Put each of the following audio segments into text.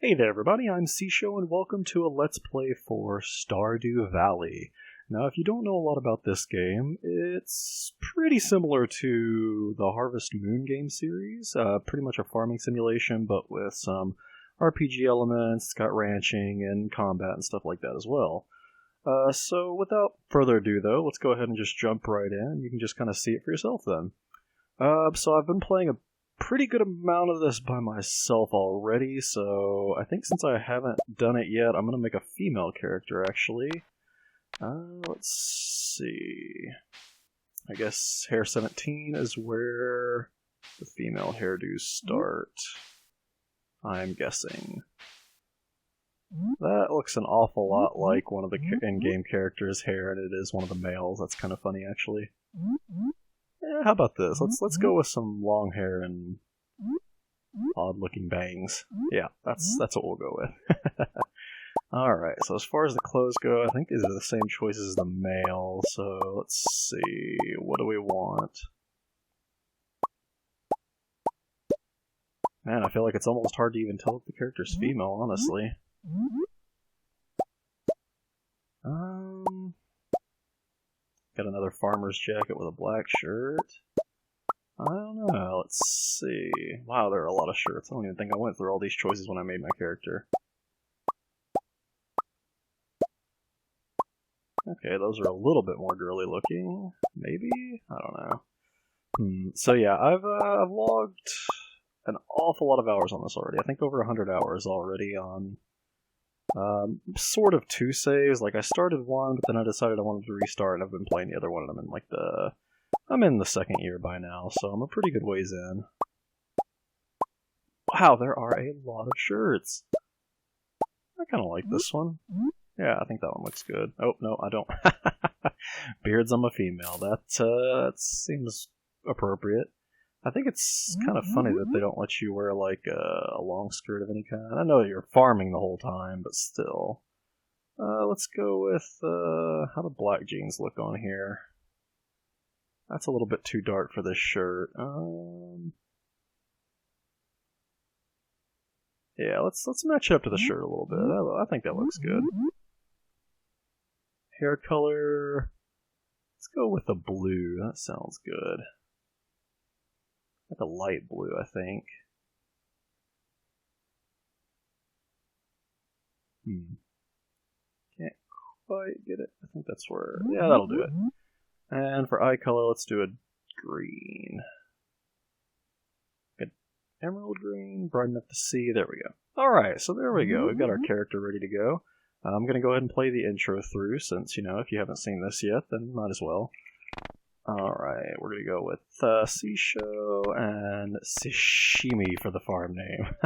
Hey there everybody, I'm Sisho and welcome to a Let's Play for Stardew Valley. Now if you don't know a lot about this game, it's pretty similar to the Harvest Moon game series. Pretty much a farming simulation, but with some RPG elements. It's got ranching and combat and stuff like that as well. So without further ado though, let's go ahead and just jump right in. You can just kind of see it for yourself then. So I've been playing a pretty good amount of this by myself already, so I think since I haven't done it yet, I'm going to make a female character, actually. Let's see. I guess hair 17 is where the female hairdos start. I'm guessing. That looks an awful lot like one of the in-game characters' hair, and it is one of the males. That's kind of funny, actually. How about this? Let's go with some long hair and odd-looking bangs. Yeah, that's what we'll go with. Alright, so as far as the clothes go, I think these are the same choices as the male, so let's see, what do we want? Man, I feel like it's almost hard to even tell if the character's female, honestly. Got another farmer's jacket with a black shirt. I don't know, let's see. Wow, there are a lot of shirts. I don't even think I went through all these choices when I made my character. Okay, those are a little bit more girly looking. Maybe? I don't know. So yeah, I've logged an awful lot of hours on this already. I think over 100 hours already on sort of two saves. Like I started one, but then I decided I wanted to restart, and I've been playing the other one, and I'm in the second year by now, so I'm a pretty good ways in. Wow, there are a lot of shirts. I kind of like this one. Yeah, I think that one looks good. Oh, no, I don't. Beards, I'm a female. That seems appropriate. I think it's kind of funny that they don't let you wear, like, a long skirt of any kind. I know you're farming the whole time, but still. Let's go with, how do black jeans look on here? That's a little bit too dark for this shirt. Yeah, let's match it up to the shirt a little bit. I think that looks good. Hair color, let's go with a blue. That sounds good. Like a light blue, I think. Can't quite get it. I think that's where... Yeah, that'll do it. And for eye color, let's do a green. Good. Emerald green, bright enough to see. There we go. Alright, so there we go. We've got our character ready to go. I'm going to go ahead and play the intro through, since, you know, if you haven't seen this yet, then might as well. Alright, we're going to go with Sisho and Sashimi for the farm name.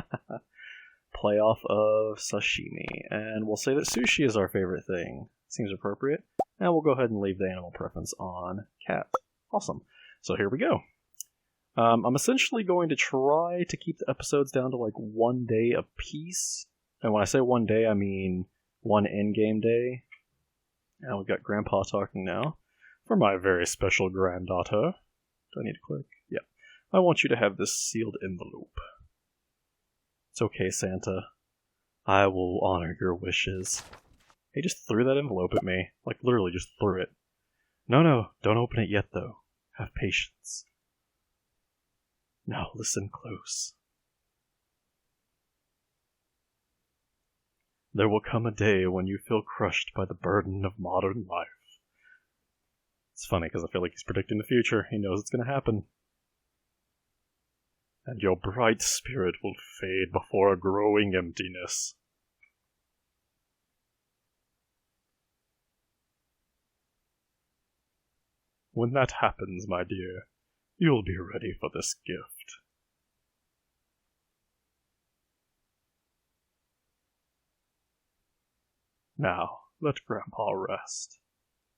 Playoff of sashimi. And we'll say that sushi is our favorite thing. Seems appropriate. And we'll go ahead and leave the animal preference on cat. Awesome. So here we go. I'm essentially going to try to keep the episodes down to like 1 day a piece. And when I say 1 day, I mean 1 in-game day. And we've got Grandpa talking now. For my very special granddaughter. Do I need to click? Yeah. I want you to have this sealed envelope. It's okay, Santa. I will honor your wishes. He just threw that envelope at me. Like, literally just threw it. No, don't open it yet, though. Have patience. Now listen close. There will come a day when you feel crushed by the burden of modern life. It's funny because I feel like he's predicting the future. He knows it's going to happen. And your bright spirit will fade before a growing emptiness. When that happens, my dear, you'll be ready for this gift. Now, let Grandpa rest.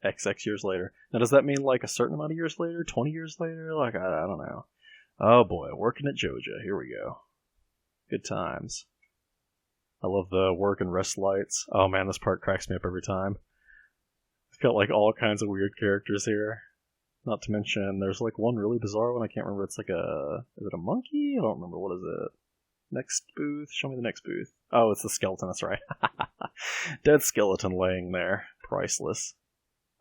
XX years later. Now, does that mean like a certain amount of years later? 20 years later? Like, I don't know. Oh boy, working at Joja. Here we go. Good times. I love the work and rest lights. Oh man, this part cracks me up every time. It's got like all kinds of weird characters here. Not to mention, there's like one really bizarre one. I can't remember. It's like is it a monkey? I don't remember. What is it? Next booth. Show me the next booth. Oh, it's the skeleton. That's right. Dead skeleton laying there. Priceless.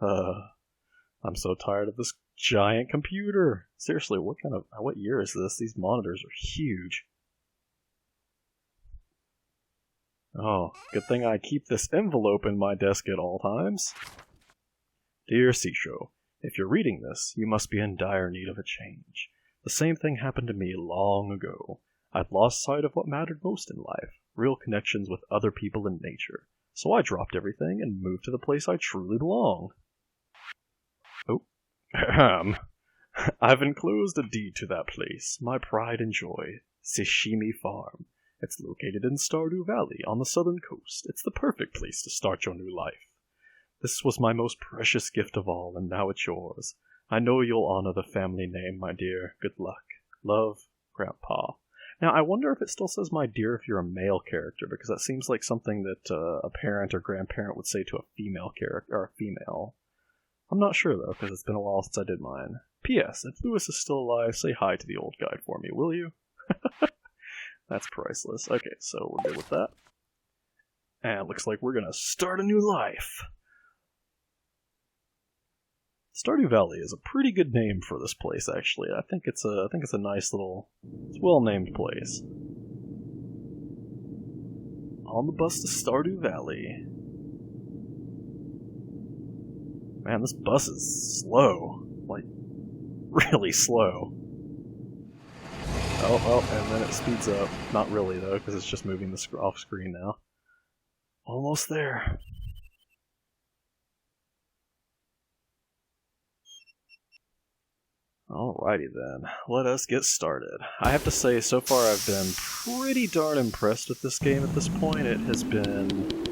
I'm so tired of this giant computer. Seriously, what year is this? These monitors are huge. Oh, good thing I keep this envelope in my desk at all times. Dear Sisho, if you're reading this, you must be in dire need of a change. The same thing happened to me long ago. I'd lost sight of what mattered most in life, real connections with other people and nature. So I dropped everything and moved to the place I truly belong. Oh, I've enclosed a deed to that place, my pride and joy, Sashimi Farm. It's located in Stardew Valley on the southern coast. It's the perfect place to start your new life. This was my most precious gift of all, and now it's yours. I know you'll honor the family name, my dear. Good luck. Love, Grandpa. Now, I wonder if it still says my dear if you're a male character, because that seems like something that a parent or grandparent would say to a female character, or a female. I'm not sure, though, because it's been a while since I did mine. P.S. If Lewis is still alive, say hi to the old guy for me, will you? That's priceless. Okay, so we're good with that. And it looks like we're gonna start a new life. Stardew Valley is a pretty good name for this place, actually. I think it's a nice little, it's a well-named place. On the bus to Stardew Valley. Man, this bus is slow. Like, really slow. Oh, and then it speeds up. Not really, though, because it's just moving the off screen now. Almost there. Alrighty then, let us get started. I have to say, so far I've been pretty darn impressed with this game at this point. It has been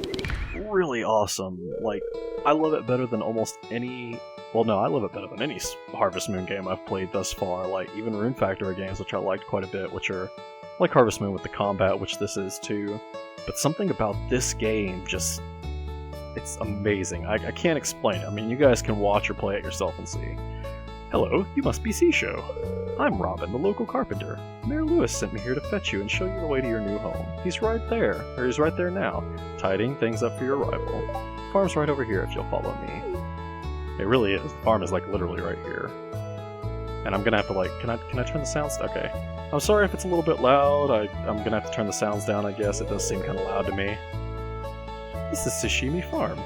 really awesome. Like, I love it better than almost any... Well, no, I love it better than any Harvest Moon game I've played thus far. Like, even Rune Factory games, which I liked quite a bit, which are like Harvest Moon with the combat, which this is too. But something about this game just... It's amazing. I can't explain it. I mean, you guys can watch or play it yourself and see. Hello, you must be Sisho. I'm Robin, the local carpenter. Mayor Lewis sent me here to fetch you and show you the way to your new home. He's right there now, tidying things up for your arrival. The farm's right over here if you'll follow me. It really is. The farm is like literally right here. And I'm gonna have to like, can I turn the sounds? Okay. I'm sorry if it's a little bit loud. I'm gonna have to turn the sounds down, I guess. It does seem kind of loud to me. This is Sashimi Farm.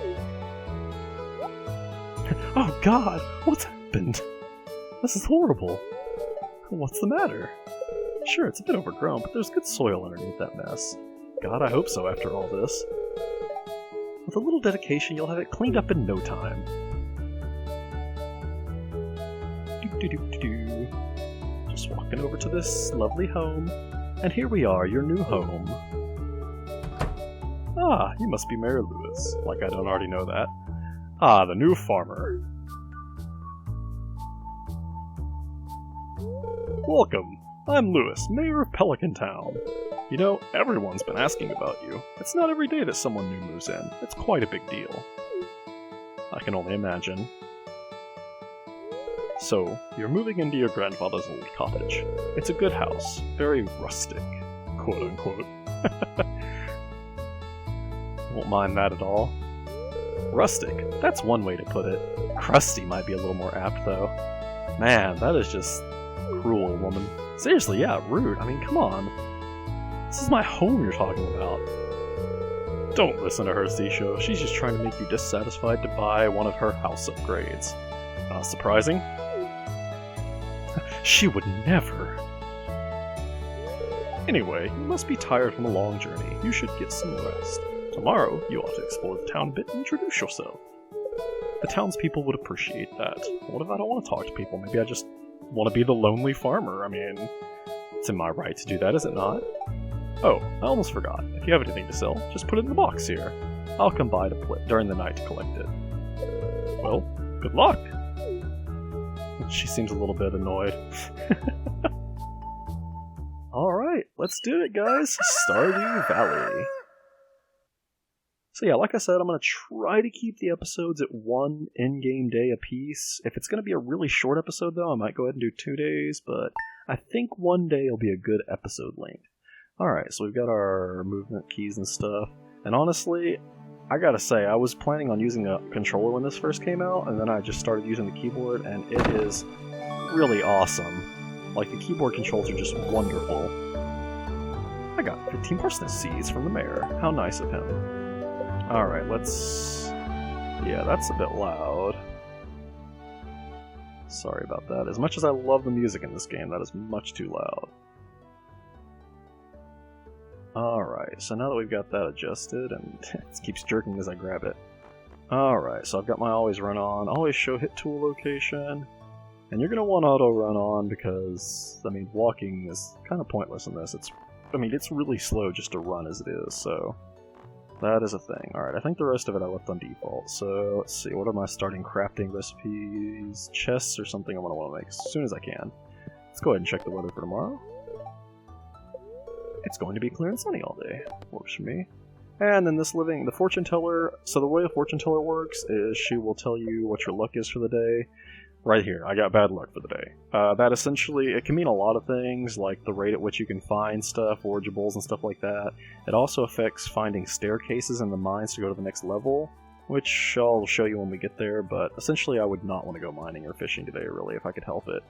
Oh God, what's happened? This is horrible. What's the matter? Sure, it's a bit overgrown, but there's good soil underneath that mess. God, I hope so after all this. With a little dedication, you'll have it cleaned up in no time. Just walking over to this lovely home, and here we are, your new home. Ah, you must be Mayor Lewis, like I don't already know that. Ah, the new farmer. Welcome, I'm Lewis, Mayor of Pelican Town. You know, everyone's been asking about you. It's not every day that someone new moves in. It's quite a big deal. I can only imagine. So, you're moving into your grandfather's old cottage. It's a good house, very rustic, quote-unquote. Won't mind that at all. Rustic, that's one way to put it. Crusty might be a little more apt, though. Man, that is just... cruel, woman. Seriously, yeah, rude. I mean, come on. This is my home you're talking about. Don't listen to her, Sisho. She's just trying to make you dissatisfied to buy one of her house upgrades. Not surprising. She would never. Anyway, you must be tired from a long journey. You should get some rest. Tomorrow, you ought to explore the town a bit and introduce yourself. The townspeople would appreciate that. What if I don't want to talk to people? Maybe I just want to be the lonely farmer. I mean, it's in my right to do that, is it not? Oh, I almost forgot. If you have anything to sell, just put it in the box here. I'll come by during the night to collect it. Well, good luck! She seems a little bit annoyed. Alright, let's do it, guys! Stardew Valley. So yeah, like I said, I'm going to try to keep the episodes at one in-game day apiece. If it's going to be a really short episode, though, I might go ahead and do 2 days, but I think one day will be a good episode length. Alright, so we've got our movement keys and stuff. And honestly, I gotta say, I was planning on using a controller when this first came out, and then I just started using the keyboard, and it is really awesome. Like, the keyboard controls are just wonderful. I got 15 parsnip seeds from the mayor. How nice of him. Alright, let's... Yeah, that's a bit loud. Sorry about that. As much as I love the music in this game, that is much too loud. Alright, so now that we've got that adjusted, and it keeps jerking as I grab it. Alright, so I've got my always run on, always show hit tool location. And you're going to want auto run on because, I mean, walking is kind of pointless in this. It's really slow just to run as it is, so that is a thing. Alright, I think the rest of it I left on default. So, let's see, what are my starting crafting recipes? Chests or something I'm going to want to make as soon as I can. Let's go ahead and check the weather for tomorrow. It's going to be clear and sunny all day. Works for me. And then the fortune teller, so the way a fortune teller works is she will tell you what your luck is for the day. Right here, I got bad luck for the day. That essentially, it can mean a lot of things, like the rate at which you can find stuff, forageables and stuff like that. It also affects finding staircases in the mines to go to the next level, which I'll show you when we get there, but essentially I would not want to go mining or fishing today, really, if I could help it.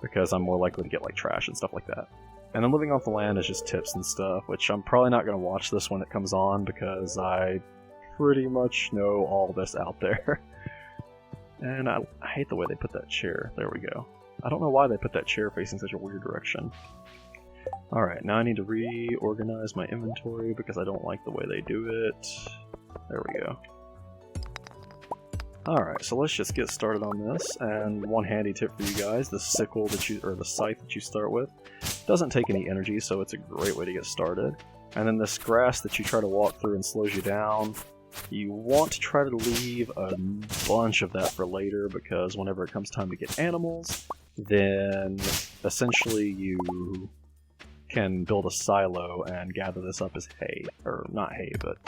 Because I'm more likely to get, like, trash and stuff like that. And then living off the land is just tips and stuff, which I'm probably not going to watch this when it comes on, because I pretty much know all this out there. And I hate the way they put that chair. There we go. I don't know why they put that chair facing such a weird direction. Alright, now I need to reorganize my inventory because I don't like the way they do it. There we go. Alright, so let's just get started on this, and one handy tip for you guys, the sickle that you, or the scythe that you start with, doesn't take any energy, so it's a great way to get started. And then this grass that you try to walk through and slows you down, you want to try to leave a bunch of that for later, because whenever it comes time to get animals, then essentially you can build a silo and gather this up as hay. Or not hay, but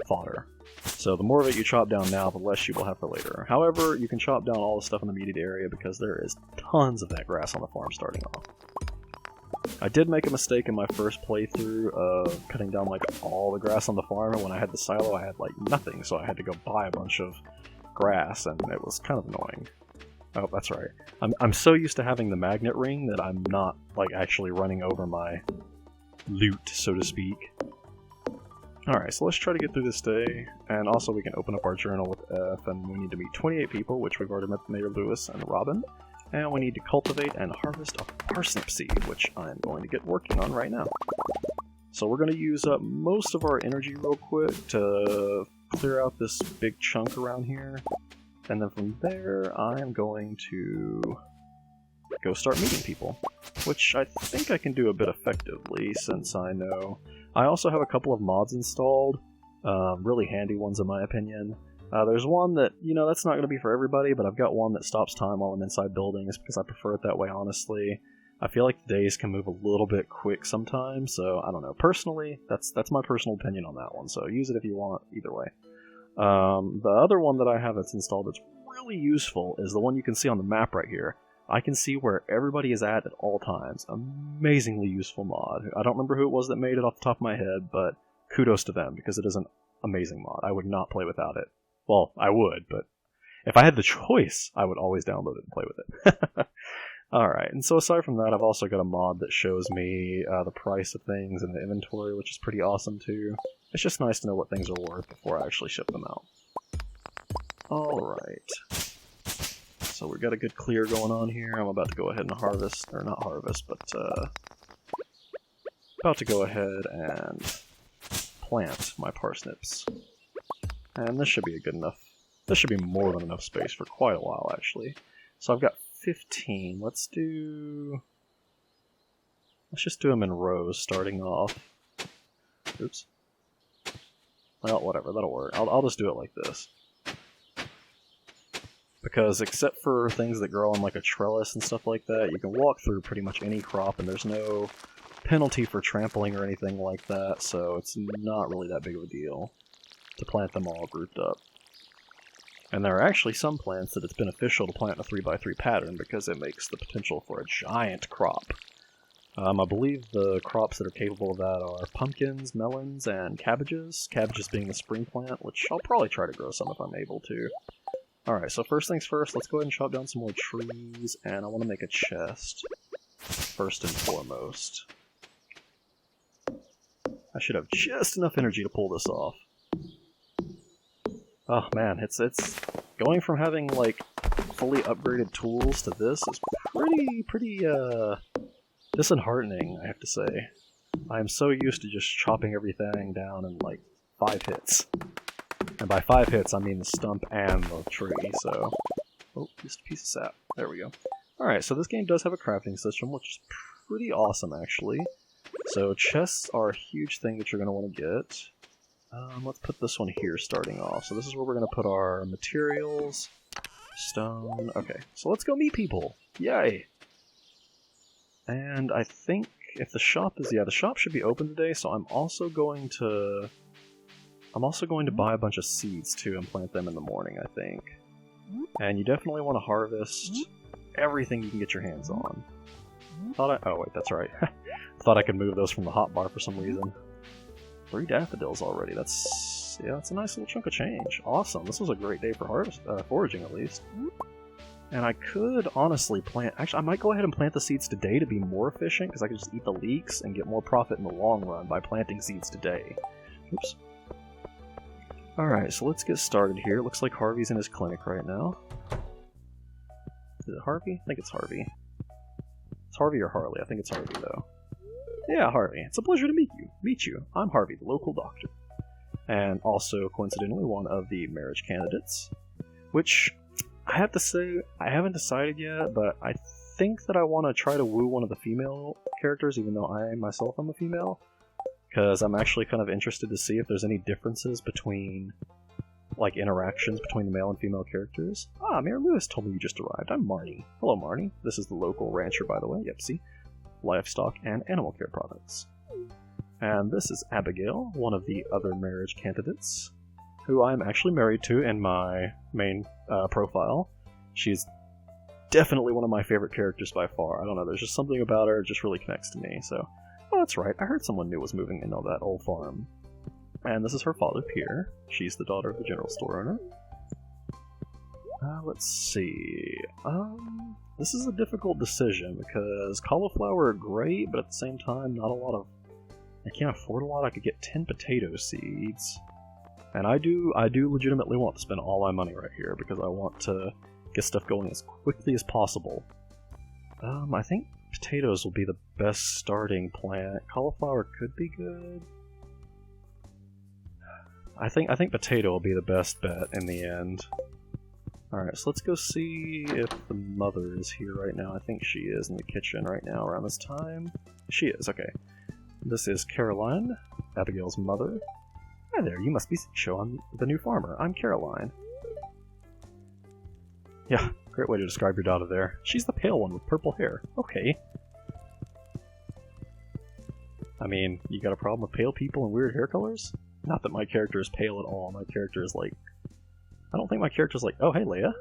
fodder. So the more of it you chop down now, the less you will have for later. However, you can chop down all the stuff in the immediate area because there is tons of that grass on the farm starting off. I did make a mistake in my first playthrough of cutting down like all the grass on the farm, and when I had the silo I had like nothing, so I had to go buy a bunch of grass, and it was kind of annoying. Oh, that's right. I'm so used to having the magnet ring that I'm not like actually running over my loot, so to speak. Alright, so let's try to get through this day, and also we can open up our journal with F, and we need to meet 28 people, which we've already met Mayor Lewis and Robin. And we need to cultivate and harvest a parsnip seed, which I'm going to get working on right now. So we're going to use up most of our energy real quick to clear out this big chunk around here. And then from there, I am going to go start meeting people, which I think I can do a bit effectively since I know. I also have a couple of mods installed, really handy ones in my opinion. There's one that, you know, that's not going to be for everybody, but I've got one that stops time while I'm inside buildings because I prefer it that way, honestly. I feel like the days can move a little bit quick sometimes, so I don't know. Personally, that's my personal opinion on that one, so use it if you want, either way. The other one that I have that's installed that's really useful is the one you can see on the map right here. I can see where everybody is at all times. Amazingly useful mod. I don't remember who it was that made it off the top of my head, but kudos to them, because it is an amazing mod. I would not play without it. Well, I would, but if I had the choice, I would always download it and play with it. Alright, and so aside from that, I've also got a mod that shows me the price of things in the inventory, which is pretty awesome too. It's just nice to know what things are worth before I actually ship them out. Alright. So we've got a good clear going on here. I'm about to go ahead and harvest, or not harvest, but about to go ahead and plant my parsnips. And this should be a good enough, this should be more than enough space for quite a while, actually. So I've got 15. Let's just do them in rows, starting off. Oops. Well, whatever, that'll work. I'll just do it like this. Because except for things that grow on like a trellis and stuff like that, you can walk through pretty much any crop, and there's no penalty for trampling or anything like that, so it's not really that big of a deal to plant them all grouped up. And there are actually some plants that it's beneficial to plant in a 3x3 pattern because it makes the potential for a giant crop I believe the crops that are capable of that are pumpkins, melons, and cabbages. Cabbages being the spring plant, which I'll probably try to grow some if I'm able to. Alright, so first things first, let's go ahead and chop down some more trees, and I want to make a chest, first and foremost. I should have just enough energy to pull this off. Oh man, it's going from having, like, fully upgraded tools to this is pretty disheartening, I have to say. I'm so used to just chopping everything down in, like, 5 hits. And by 5 hits, I mean the stump and the tree, so... Oh, just a piece of sap. There we go. Alright, so this game does have a crafting system, which is pretty awesome, actually. So chests are a huge thing that you're going to want to get. Let's put this one here starting off. So this is where we're going to put our materials. Stone. Okay, so let's go meet people. Yay! And I think if the shop is... Yeah, the shop should be open today, so I'm also going to buy a bunch of seeds, too, and plant them in the morning, I think. And you definitely want to harvest everything you can get your hands on. Oh wait, that's right. Thought I could move those from the hotbar for some reason. 3 daffodils already. That's a nice little chunk of change. Awesome. This was a great day for foraging, at least. And I could honestly plant... Actually, I might go ahead and plant the seeds today to be more efficient, because I could just eat the leeks and get more profit in the long run by planting seeds today. Oops. Alright, so let's get started here. Looks like Harvey's in his clinic right now. Is it Harvey? I think it's Harvey. It's Harvey or Harley. I think it's Harvey, though. Yeah, Harvey. It's a pleasure to meet you. I'm Harvey, the local doctor. And also, coincidentally, one of the marriage candidates. Which, I have to say, I haven't decided yet, but I think that I want to try to woo one of the female characters, even though I myself am a female. Because I'm actually kind of interested to see if there's any differences between, like, interactions between the male and female characters. Ah, Mayor Lewis told me you just arrived. I'm Marnie. Hello, Marnie. This is the local rancher, by the way. Yep, see? Livestock and animal care products. And this is Abigail, one of the other marriage candidates, who I'm actually married to in my main profile. She's definitely one of my favorite characters by far. I don't know, there's just something about her that just really connects to me, so... Oh, that's right, I heard someone new was moving into that old farm. And this is her father, Pierre. She's the daughter of the general store owner. Let's see... this is a difficult decision, because cauliflower are great, but at the same time, not a lot of... I can't afford a lot. I could get 10 potato seeds. And I do legitimately want to spend all my money right here, because I want to get stuff going as quickly as possible. I think potatoes will be the best starting plant. Cauliflower could be good. I think potato will be the best bet in the end. Alright, so let's go see if the mother is here right now. I think she is in the kitchen right now around this time. She is, okay. This is Caroline, Abigail's mother. Hi there, you must be Sean, the new farmer. I'm Caroline. Yeah, great way to describe your daughter there. She's the pale one with purple hair. Okay. I mean, you got a problem with pale people and weird hair colors? Not that my character is pale at all. My character is like... I don't think my character's like, oh, hey, Leia.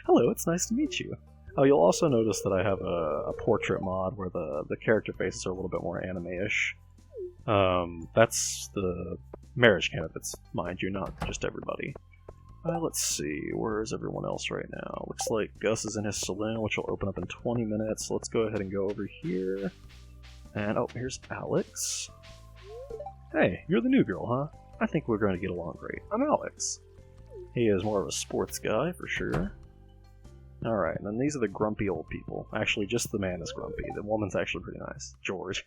Hello, it's nice to meet you. Oh, you'll also notice that I have a portrait mod where the character faces are a little bit more anime-ish. That's the marriage candidates, mind you, not just everybody. Let's see, where is everyone else right now? Looks like Gus is in his saloon, which will open up in 20 minutes. So let's go ahead and go over here. And, oh, here's Alex. Hey, you're the new girl, huh? I think we're going to get along great. I'm Alex. He is more of a sports guy, for sure. Alright, and then these are the grumpy old people. Actually, just the man is grumpy. The woman's actually pretty nice. George.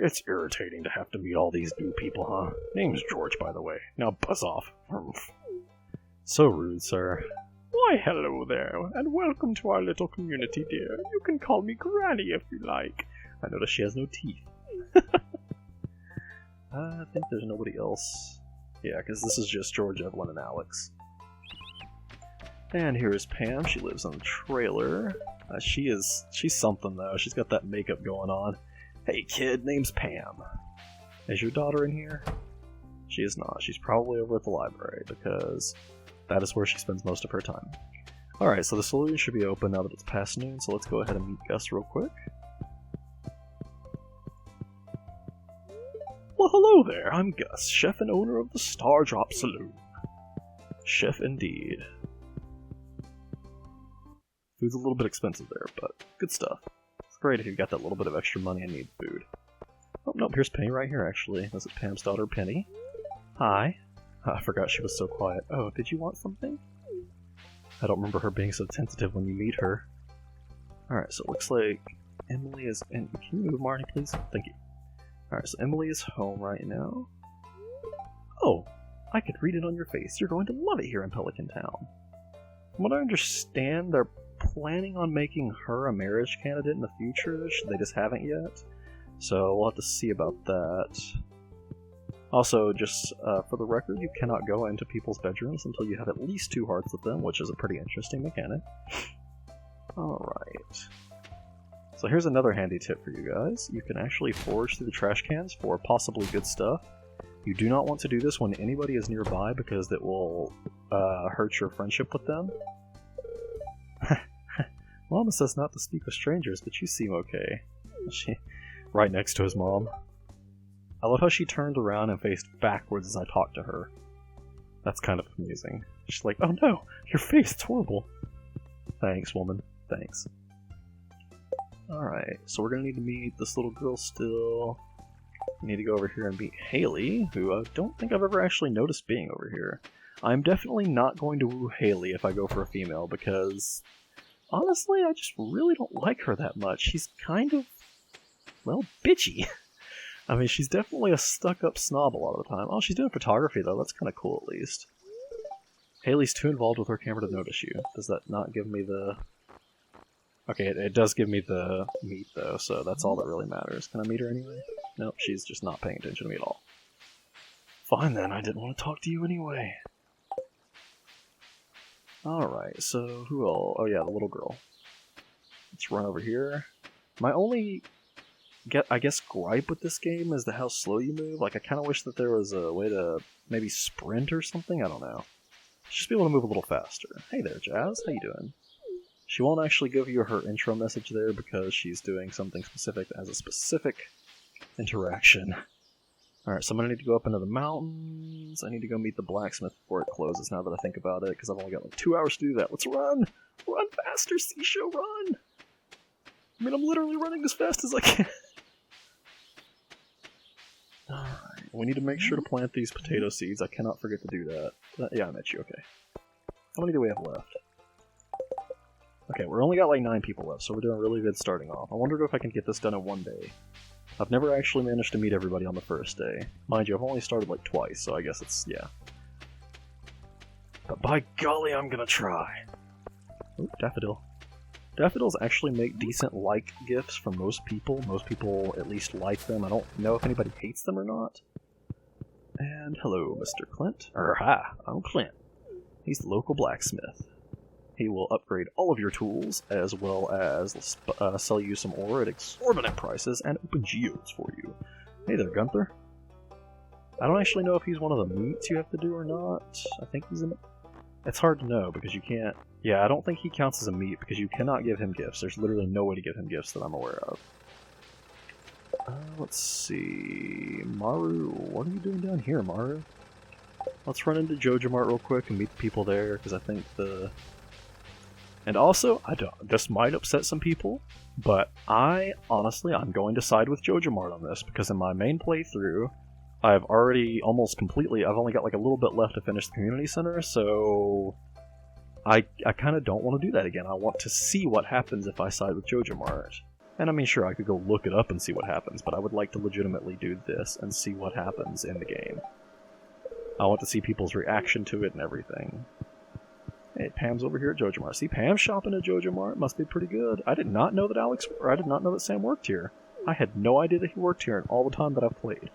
It's irritating to have to meet all these new people, huh? Name's George, by the way. Now buzz off. So rude, sir. Why, hello there, and welcome to our little community, dear. You can call me Granny if you like. I notice she has no teeth. I think there's nobody else. Yeah, because this is just George, Evelyn, and Alex. And here is Pam. She lives on the trailer. She's something, though. She's got that makeup going on. Hey, kid, name's Pam. Is your daughter in here? She is not. She's probably over at the library, because that is where she spends most of her time. Alright, so the saloon should be open now that it's past noon, so let's go ahead and meet Gus real quick. Well, hello there. I'm Gus, chef and owner of the Stardrop Saloon. Chef indeed. Food's a little bit expensive there, but good stuff. It's great if you've got that little bit of extra money and need food. Oh, nope, here's Penny right here, actually. This is Pam's daughter, Penny. Hi. I forgot she was so quiet. Oh, did you want something? I don't remember her being so tentative when you meet her. Alright, so it looks like Emily is in. Can you move, Marty, please? Thank you. Alright, so Emily is home right now. Oh, I could read it on your face. You're going to love it here in Pelican Town. From what I understand, they're planning on making her a marriage candidate in the future. They just haven't yet. So we'll have to see about that. Also, just for the record, you cannot go into people's bedrooms until you have at least 2 hearts with them, which is a pretty interesting mechanic. Alright. So here's another handy tip for you guys. You can actually forage through the trash cans for possibly good stuff. You do not want to do this when anybody is nearby because it will hurt your friendship with them. Mama says not to speak with strangers, but you seem okay. Right next to his mom. I love how she turned around and faced backwards as I talked to her. That's kind of amusing. She's like, oh no, your face, it's horrible. Thanks, woman. Thanks. Alright, so we're gonna need to meet this little girl still. We need to go over here and meet Haley, who I don't think I've ever actually noticed being over here. I'm definitely not going to woo Haley if I go for a female, because honestly, I just really don't like her that much. She's kind of, well, bitchy. I mean, she's definitely a stuck-up snob a lot of the time. Oh, she's doing photography, though. That's kind of cool, at least. Haley's too involved with her camera to notice you. Does that not give me the... Okay, it does give me the meet, though, so that's all that really matters. Can I meet her anyway? Nope, she's just not paying attention to me at all. Fine, then. I didn't want to talk to you anyway. Alright, so who else? Oh, yeah, the little girl. Let's run over here. My only... I guess gripe with this game is how slow you move. Like, I kind of wish that there was a way to maybe sprint or something. I don't know. Just be able to move a little faster. Hey there, Jazz. How you doing? She won't actually give you her intro message there because she's doing something specific that has a specific interaction. Alright, so I'm gonna need to go up into the mountains. I need to go meet the blacksmith before it closes now that I think about it, because I've only got like 2 hours to do that. Let's run! Run faster, Seashow, run! I mean, I'm literally running as fast as I can. Alright, we need to make sure to plant these potato seeds. I cannot forget to do that. Yeah, I met you, okay. How many do we have left? Okay, we're only got like 9 people left, so we're doing really good starting off. I wondered if I can get this done in 1 day. I've never actually managed to meet everybody on the first day. Mind you, I've only started like twice, so I guess it's, yeah. But by golly, I'm gonna try! Oh, daffodil. Daffodils actually make decent like gifts for most people. Most people at least like them. I don't know if anybody hates them or not. And hello, Mr. Clint. Hi, I'm Clint. He's the local blacksmith. He will upgrade all of your tools, as well as sell you some ore at exorbitant prices and open geodes for you. Hey there, Gunther. I don't actually know if he's one of the meats you have to do or not. I think he's a... It's hard to know, because you can't... Yeah, I don't think he counts as a meat, because you cannot give him gifts. There's literally no way to give him gifts that I'm aware of. Let's see... Maru, what are you doing down here, Maru? Let's run into Joja Mart real quick and meet the people there, because I think the... And also, this might upset some people, but honestly, I'm going to side with Joja Mart on this, because in my main playthrough, I've already almost completely, I've only got like a little bit left to finish the community center, so I kind of don't want to do that again. I want to see what happens if I side with Joja Mart. And I mean, sure, I could go look it up and see what happens, but I would like to legitimately do this and see what happens in the game. I want to see people's reaction to it and everything. Hey, Pam's over here at Joja Mart. See, Pam's shopping at Joja Mart. Must be pretty good. I did not know that I did not know that Sam worked here. I had no idea that he worked here in all the time that I've played.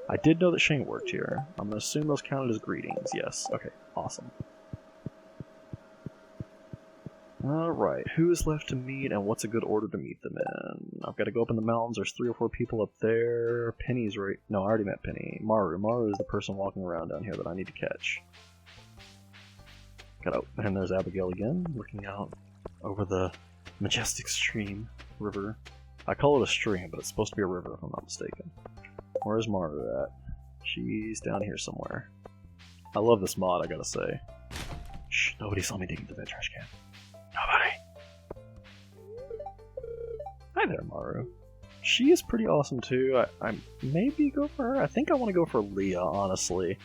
I did know that Shane worked here. I'm going to assume those counted as greetings. Yes. Okay. Awesome. Alright. Who is left to meet and what's a good order to meet them in? I've got to go up in the mountains. There's 3 or 4 people up there. Penny's right... No, I already met Penny. Maru. Maru is the person walking around down here that I need to catch. And there's Abigail again, looking out over the majestic stream, river. I call it a stream, but it's supposed to be a river if I'm not mistaken. Where's Maru at? She's down here somewhere. I love this mod, I gotta say. Shh, nobody saw me digging through that trash can. Nobody! Hi there, Maru. She is pretty awesome too. I maybe go for her. I think I want to go for Leah, honestly.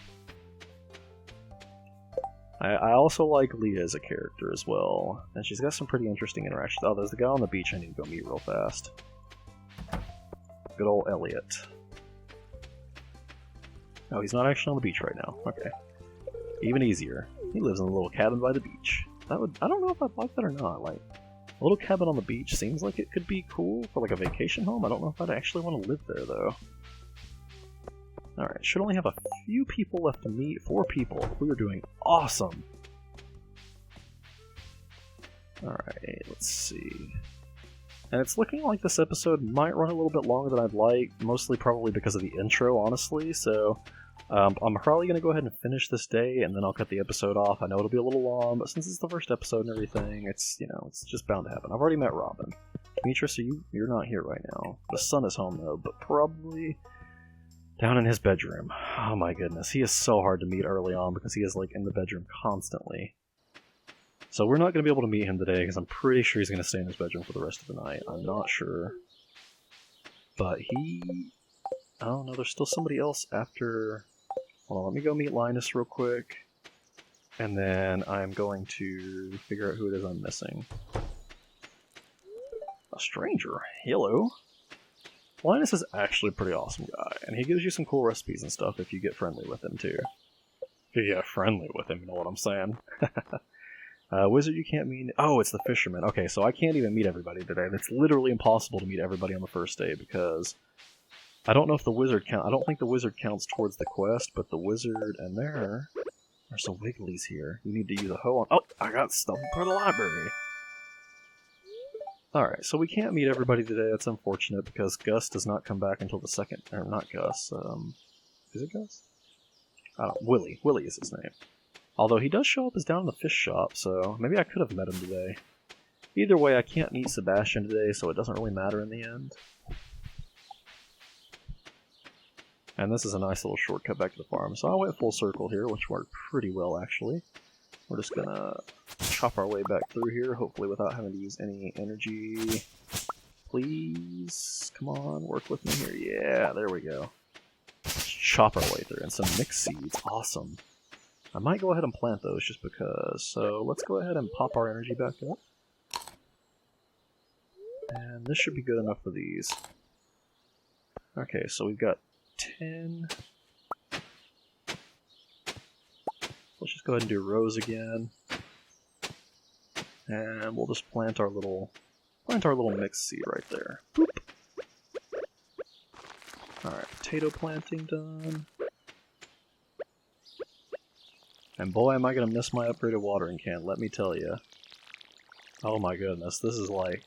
I also like Leah as a character as well. And she's got some pretty interesting interactions. Oh, there's the guy on the beach I need to go meet real fast. Good old Elliot. Oh, he's not actually on the beach right now. Okay. Even easier. He lives in a little cabin by the beach. I don't know if I'd like that or not. Like, a little cabin on the beach seems like it could be cool for like a vacation home. I don't know if I'd actually want to live there though. Alright, should only have a few people left to meet. 4 people. We are doing awesome. Alright, let's see. And it's looking like this episode might run a little bit longer than I'd like, mostly probably because of the intro, honestly, so I'm probably going to go ahead and finish this day, and then I'll cut the episode off. I know it'll be a little long, but since it's the first episode and everything, it's, you know, it's just bound to happen. I've already met Robin. Demetrius, you're not here right now. The son is home, though, but probably down in his bedroom. Oh my goodness, he is so hard to meet early on because he is, like, in the bedroom constantly. So we're not going to be able to meet him today, because I'm pretty sure he's going to stay in his bedroom for the rest of the night. I'm not sure. But he... I don't know, there's still somebody else after... Hold on, let me go meet Linus real quick. And then I'm going to figure out who it is I'm missing. A stranger? Hello? Linus is actually a pretty awesome guy, and he gives you some cool recipes and stuff if you get friendly with him, too. If you get friendly with him, you know what I'm saying? Wizard you can't meet... Oh, it's the fisherman. Okay, so I can't even meet everybody today. It's literally impossible to meet everybody on the first day, because... I don't know if the wizard count. I don't think the wizard counts towards the quest, but the wizard... And there's some wigglies here. You need to use a hoe on... Oh, I got stuff in part of the library! Alright, so we can't meet everybody today. That's unfortunate, because Gus does not come back until the second... Or not Gus, is it Gus? I don't know. Willie. Willie is his name. Although he does show up as down in the fish shop, so maybe I could have met him today. Either way, I can't meet Sebastian today, so it doesn't really matter in the end. And this is a nice little shortcut back to the farm. So I went full circle here, which worked pretty well, actually. We're just gonna chop our way back through here, hopefully without having to use any energy. Please, come on, work with me here. Yeah, there we go. Let's chop our way through. And some mixed seeds, awesome. I might go ahead and plant those just because. So let's go ahead and pop our energy back up. And this should be good enough for these. Okay, so we've got 10. Let's just go ahead and do rows again. And we'll just plant our little mixed seed right there. Boop. Alright, potato planting done. And boy, am I going to miss my upgraded watering can, let me tell you. Oh my goodness, this is like...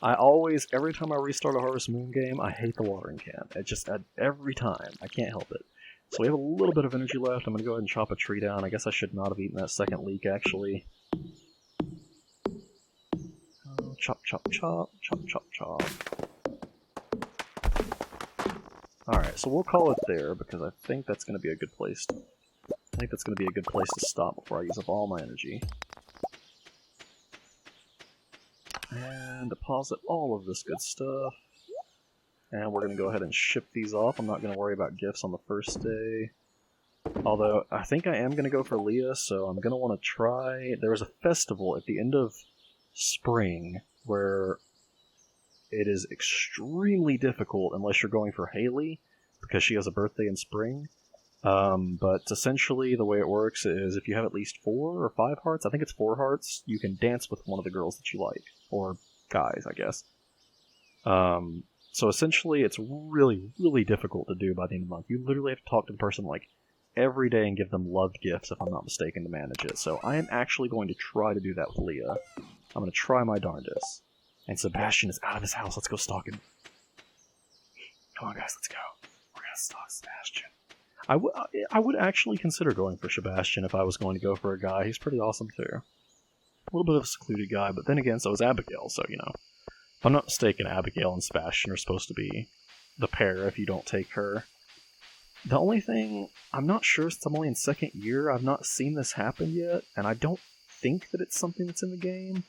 every time I restart a Harvest Moon game, I hate the watering can. It just, every time. I can't help it. So we have a little bit of energy left. I'm going to go ahead and chop a tree down. I guess I should not have eaten that second leek, actually. Chop, chop, chop, chop, chop, chop. Alright, so we'll call it there, because I think that's going to be a good place to... I think that's going to be a good place to stop before I use up all my energy. And deposit all of this good stuff. And we're going to go ahead and ship these off. I'm not going to worry about gifts on the first day. Although, I think I am going to go for Leah, so I'm going to want to try... There was a festival at the end of spring where it is extremely difficult unless you're going for Haley, because she has a birthday in spring. But essentially the way it works is if you have at least 4 or 5 hearts, I think it's 4 hearts, you can dance with one of the girls that you like. Or guys, I guess. So essentially it's really, really difficult to do by the end of the month. You literally have to talk to the person like every day and give them loved gifts, if I'm not mistaken, to manage it. So I am actually going to try to do that with Leah. I'm going to try my darndest. And Sebastian is out of his house. Let's go stalk him. Come on, guys, let's go. We're going to stalk Sebastian. I would actually consider going for Sebastian if I was going to go for a guy. He's pretty awesome, too. A little bit of a secluded guy, but then again, so is Abigail, so, you know. If I'm not mistaken, Abigail and Sebastian are supposed to be the pair if you don't take her. The only thing, I'm not sure since I'm only in second year, I've not seen this happen yet, and I don't think that it's something that's in the game,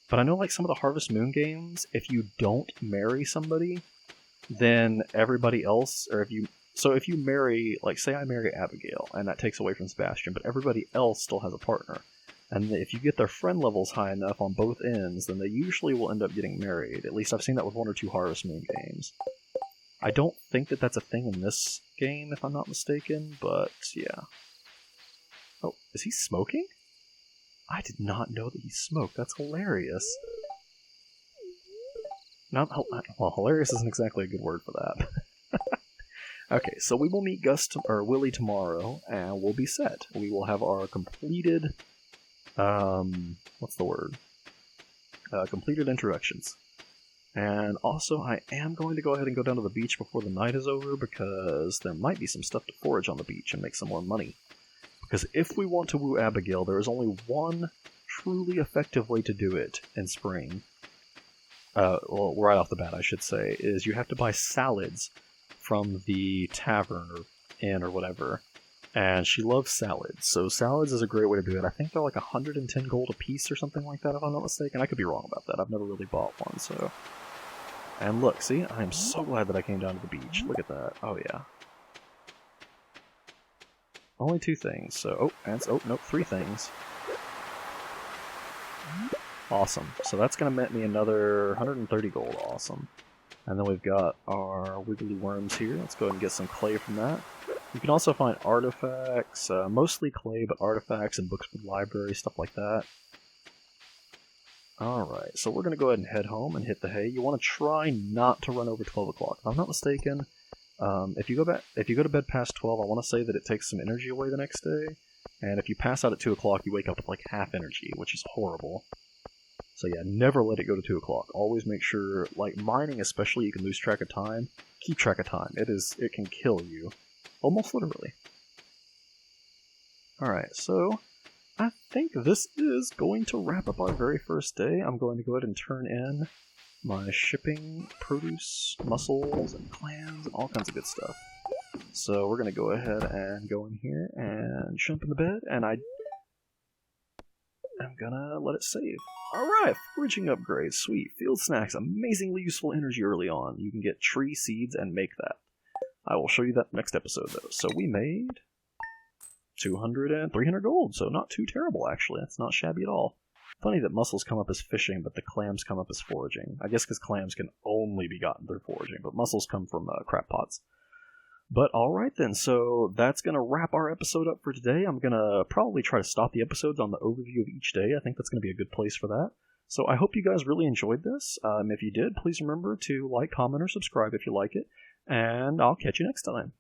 but I know like some of the Harvest Moon games, if you don't marry somebody, then everybody else, or if you marry, like say I marry Abigail, and that takes away from Sebastian, but everybody else still has a partner. And if you get their friend levels high enough on both ends, then they usually will end up getting married. At least I've seen that with 1 or 2 Harvest Moon games. I don't think that that's a thing in this game, if I'm not mistaken, but yeah. Oh, is he smoking? I did not know that he smoked. That's hilarious. Not well, hilarious isn't exactly a good word for that. Okay, so we will meet Willie tomorrow, and we'll be set. We will have our completed, what's the word? Completed introductions. And also, I am going to go ahead and go down to the beach before the night is over, because there might be some stuff to forage on the beach and make some more money. Because if we want to woo Abigail, there is only one truly effective way to do it in spring. Well, right off the bat, I should say, is you have to buy salads from the tavern or inn or whatever. And she loves salads, so salads is a great way to do it. I think they're like 110 gold a piece or something like that, if I'm not mistaken. I could be wrong about that. I've never really bought one, so... And look, see? I am so glad that I came down to the beach. Look at that. Oh, yeah. Only 2 things, so... Oh, nope, 3 things. Awesome. So that's going to net me another 130 gold. Awesome. And then we've got our wiggly worms here. Let's go ahead and get some clay from that. You can also find artifacts, mostly clay, but artifacts and books from the library, stuff like that. Alright, so we're going to go ahead and head home and hit the hay. You want to try not to run over 12 o'clock. If I'm not mistaken, if you go to bed past 12, I want to say that it takes some energy away the next day. And if you pass out at 2 o'clock, you wake up with like half energy, which is horrible. So yeah, never let it go to 2 o'clock. Always make sure, like mining especially, you can lose track of time. Keep track of time. It can kill you. Almost literally. Alright, so I think this is going to wrap up our very first day. I'm going to go ahead and turn in my shipping, produce, mussels, and clams, and all kinds of good stuff. So we're going to go ahead and go in here and jump in the bed, and I'm gonna let it save. Alright, foraging upgrades, sweet. Field snacks, amazingly useful energy early on. You can get tree seeds and make that. I will show you that next episode, though. So we made 200 and 300 gold, so not too terrible, actually. That's not shabby at all. Funny that mussels come up as fishing, but the clams come up as foraging. I guess because clams can only be gotten through foraging, but mussels come from crab pots. But alright then, so that's going to wrap our episode up for today. I'm going to probably try to stop the episodes on the overview of each day. I think that's going to be a good place for that. So I hope you guys really enjoyed this. If you did, please remember to like, comment, or subscribe if you like it. And I'll catch you next time.